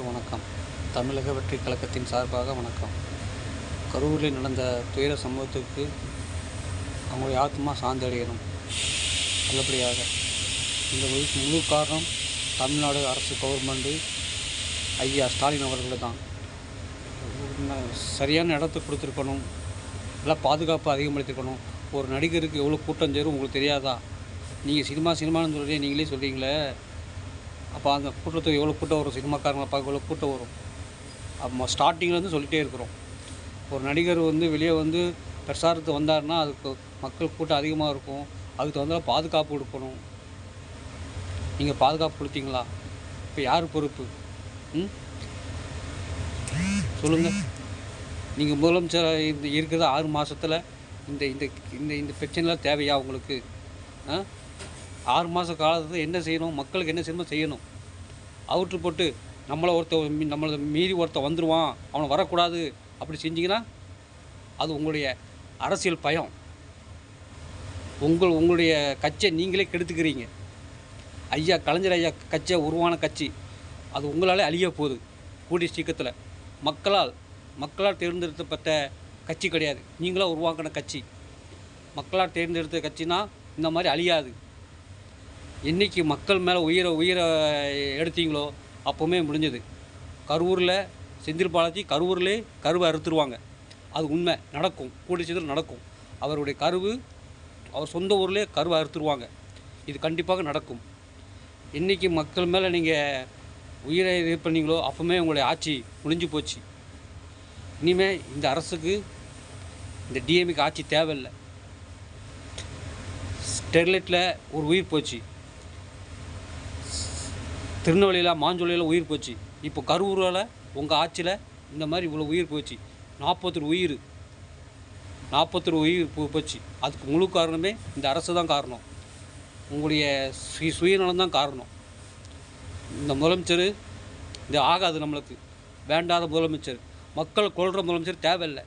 வணக்கம். தமிழக வெற்றிக் கழகத்தின் சார்பாக வணக்கம். கரூரில் நடந்த துயர சம்பவத்துக்கு அவங்களுடைய ஆத்மா சாந்தி அடையணும் நல்லபடியாக. இந்த முழு காரணம் தமிழ்நாடு அரசு கவர்மெண்ட்டு ஐயா ஸ்டாலின் அவர்கள் தான். சரியான இடத்துக்கு கொடுத்துருக்கணும், எல்லாம் பாதுகாப்பு அதிகப்படுத்திருக்கணும். ஒரு நடிகருக்கு எவ்வளோ கூட்டம் சேரும் உங்களுக்கு தெரியாதா? நீங்கள் சினிமான்னு சொல்லி நீங்களே சொல்கிறீங்களே, அப்போ அந்த கூட்டத்துக்கு எவ்வளோ கூட்டம் வரும்? சினிமாக்காரங்களை பார்க்க எவ்வளோ கூட்டம் வரும்? அப்போ ஸ்டார்டிங்லேருந்து சொல்லிகிட்டே இருக்கிறோம். ஒரு நடிகர் வெளியே பிரச்சாரத்துக்கு வந்தாருன்னா அதுக்கு மக்கள் கூட்டம் அதிகமாக இருக்கும். அதுக்கு தகுந்த பாதுகாப்பு கொடுக்கணும். நீங்கள் பாதுகாப்பு கொடுத்தீங்களா? இப்போ யார் பொறுப்பு? சொல்லுங்கள். நீங்கள் முதலமைச்சர் இருக்கிறது 6 மாதத்தில் இந்த இந்த இந்த இந்த பிரச்சனைலாம் தேவையா உங்களுக்கு? 6 மாத காலத்தில் என்ன செய்யணும்? மக்களுக்கு என்ன செய்யணும்? அவுட்ரு போட்டு நம்மளை மீறி ஒருத்தன் வந்துடுவான், அவனை வரக்கூடாது அப்படி செஞ்சிங்கன்னா அது உங்களுடைய அரசியல் பயம். உங்களுடைய கட்சியை நீங்களே கெடுத்துக்கிறீங்க. கலைஞர் ஐயா கட்சியை உருவான கட்சி அது உங்களால் அழிய போகுது கூடிய சீக்கிரத்தில். மக்களால் தேர்ந்தெடுக்கப்பட்ட கட்சி கிடையாது, நீங்களாக உருவாக்கின கட்சி. மக்களால் தேர்ந்தெடுத்த கட்சினா இந்த மாதிரி அழியாது. என்றைக்கு மக்கள் மேலே உயிரை எடுத்தீங்களோ அப்போவுமே முடிஞ்சது. கரூரில் செந்தில் பாலாஜி கரூர்லேயே கருவை அறுத்துருவாங்க. அது உண்மை, நடக்கும், கூடிய சீக்கிரம் நடக்கும். அவருடைய அவர் சொந்த ஊர்லேயே கருவை அறுத்துருவாங்க. இது கண்டிப்பாக நடக்கும். என்றைக்கு மக்கள் மேலே நீங்கள் உயிரை இது பண்ணீங்களோ அப்போவுமே உங்களுடைய ஆட்சி முடிஞ்சு போச்சு. இனிமேல் இந்த அரசுக்கு, இந்த டிஎம்கே ஆட்சி தேவையில்லை. ஸ்டெர்லைட்டில் ஒரு உயிர் போச்சு, திருநெல்வேலியில் மாஞ்சோலையில் உயிர் போச்சு, இப்போ கரூரில் உங்கள் ஆட்சியில் இந்த மாதிரி இவ்வளோ உயிர் போச்சு. 41 உயிர் போச்சு. அதுக்கு முழு காரணமே இந்த அரசு தான் காரணம். உங்களுடைய சுயநலம் தான் காரணம். இந்த முதலமைச்சர் ஆகாது, நம்மளுக்கு வேண்டாத முதலமைச்சர். மக்கள் கொள்கிற முதலமைச்சர் தேவையில்லை.